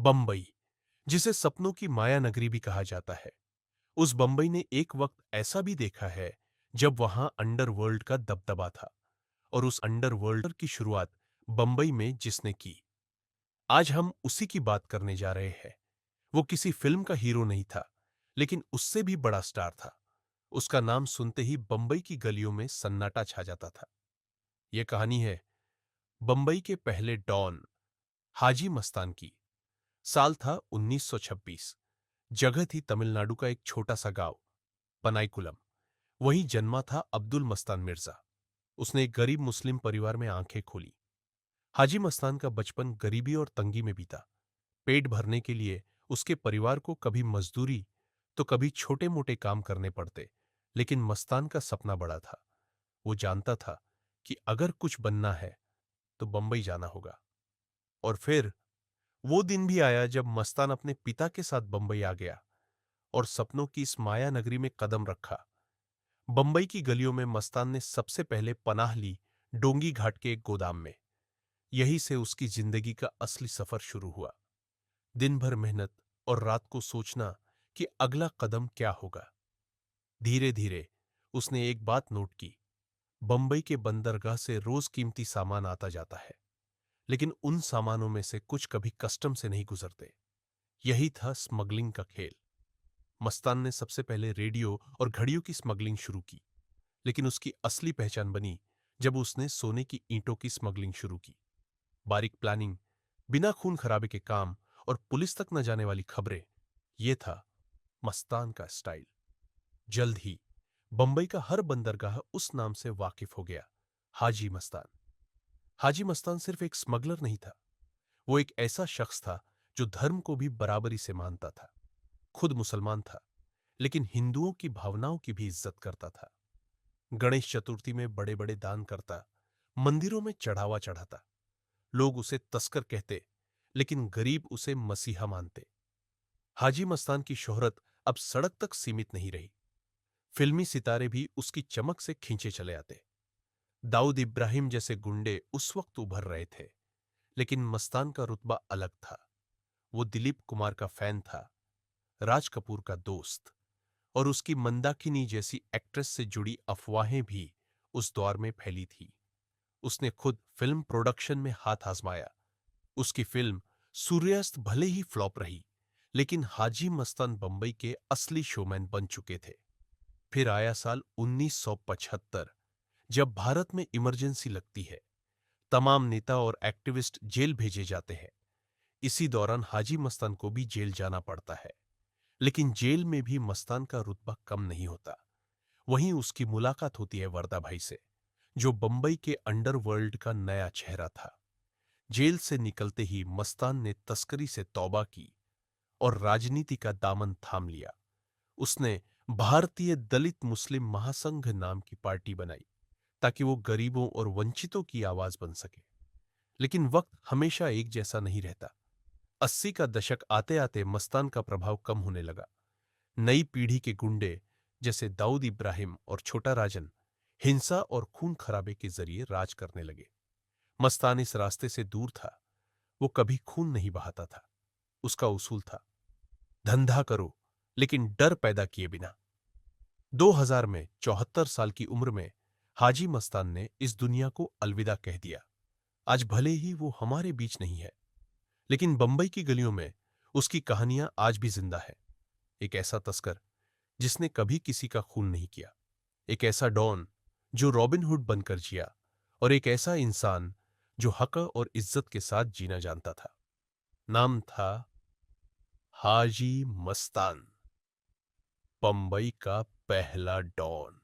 बम्बई, जिसे सपनों की माया नगरी भी कहा जाता है, उस बम्बई ने एक वक्त ऐसा भी देखा है जब वहां अंडरवर्ल्ड का दबदबा था। और उस अंडरवर्ल्ड की शुरुआत बम्बई में जिसने की, आज हम उसी की बात करने जा रहे हैं। वो किसी फिल्म का हीरो नहीं था, लेकिन उससे भी बड़ा स्टार था। उसका नाम सुनते ही बम्बई की गलियों में सन्नाटा छा जाता था। यह कहानी है बम्बई के पहले डॉन हाजी मस्तान की। साल था 1926। जगह थी तमिलनाडु का एक छोटा सा गांव, पनाईकुलम। वहीं जन्मा था अब्दुल मस्तान मिर्जा। उसने एक गरीब मुस्लिम परिवार में आंखें खोली। हाजी मस्तान का बचपन गरीबी और तंगी में बीता। पेट भरने के लिए उसके परिवार को कभी मजदूरी तो कभी छोटे मोटे काम करने पड़ते, लेकिन मस्तान का सपना बड़ा था। वो जानता था कि अगर कुछ बनना है तो बंबई जाना होगा। और फिर वो दिन भी आया जब मस्तान अपने पिता के साथ बंबई आ गया और सपनों की इस माया नगरी में कदम रखा। बंबई की गलियों में मस्तान ने सबसे पहले पनाह ली डोंगी घाट के एक गोदाम में। यहीं से उसकी जिंदगी का असली सफर शुरू हुआ। दिन भर मेहनत और रात को सोचना कि अगला कदम क्या होगा। धीरे धीरे उसने एक बात नोट की। बंबई के बंदरगाह से रोज कीमती सामान आता जाता है, लेकिन उन सामानों में से कुछ कभी कस्टम से नहीं गुजरते। यही था स्मगलिंग का खेल। मस्तान ने सबसे पहले रेडियो और घड़ियों की स्मगलिंग शुरू की, लेकिन उसकी असली पहचान बनी जब उसने सोने की ईंटों की स्मगलिंग शुरू की। बारीक प्लानिंग, बिना खून खराबे के काम और पुलिस तक न जाने वाली खबरें, यह था मस्तान का स्टाइल। जल्द ही बंबई का हर बंदरगाह उस नाम से वाकिफ हो गया, हाजी मस्तान। हाजी मस्तान सिर्फ एक स्मगलर नहीं था, वो एक ऐसा शख्स था जो धर्म को भी बराबरी से मानता था। खुद मुसलमान था, लेकिन हिंदुओं की भावनाओं की भी इज्जत करता था। गणेश चतुर्थी में बड़े बड़े दान करता, मंदिरों में चढ़ावा चढ़ाता। लोग उसे तस्कर कहते, लेकिन गरीब उसे मसीहा मानते। हाजी मस्तान की शोहरत अब सड़क तक सीमित नहीं रही। फिल्मी सितारे भी उसकी चमक से खींचे चले आते। दाऊद इब्राहिम जैसे गुंडे उस वक्त उभर रहे थे, लेकिन मस्तान का रुतबा अलग था। वो दिलीप कुमार का फैन था, राज कपूर का दोस्त, और उसकी मंदाकिनी जैसी एक्ट्रेस से जुड़ी अफवाहें भी उस दौर में फैली थी। उसने खुद फिल्म प्रोडक्शन में हाथ आजमाया। उसकी फिल्म सूर्यास्त भले ही फ्लॉप रही, लेकिन हाजी मस्तान बंबई के असली शोमैन बन चुके थे। फिर आया साल 1975, जब भारत में इमरजेंसी लगती है। तमाम नेता और एक्टिविस्ट जेल भेजे जाते हैं। इसी दौरान हाजी मस्तान को भी जेल जाना पड़ता है, लेकिन जेल में भी मस्तान का रुतबा कम नहीं होता। वहीं उसकी मुलाकात होती है वर्दा भाई से, जो बंबई के अंडरवर्ल्ड का नया चेहरा था। जेल से निकलते ही मस्तान ने तस्करी से तौबा की और राजनीति का दामन थाम लिया। उसने भारतीय दलित मुस्लिम महासंघ नाम की पार्टी बनाई, ताकि वो गरीबों और वंचितों की आवाज बन सके। लेकिन वक्त हमेशा एक जैसा नहीं रहता। 80 का दशक आते आते मस्तान का प्रभाव कम होने लगा। नई पीढ़ी के गुंडे जैसे दाऊद इब्राहिम और छोटा राजन हिंसा और खून खराबे के जरिए राज करने लगे। मस्तान इस रास्ते से दूर था। वो कभी खून नहीं बहाता था। उसका उसूल था, धंधा करो लेकिन डर पैदा किए बिना। 2000 में 74 साल की उम्र में हाजी मस्तान ने इस दुनिया को अलविदा कह दिया। आज भले ही वो हमारे बीच नहीं है, लेकिन बंबई की गलियों में उसकी कहानियां आज भी जिंदा है। एक ऐसा तस्कर जिसने कभी किसी का खून नहीं किया, एक ऐसा डॉन जो रॉबिन हुड बनकर जिया, और एक ऐसा इंसान जो हक और इज्जत के साथ जीना जानता था। नाम था हाजी मस्तान, बंबई का पहला डॉन।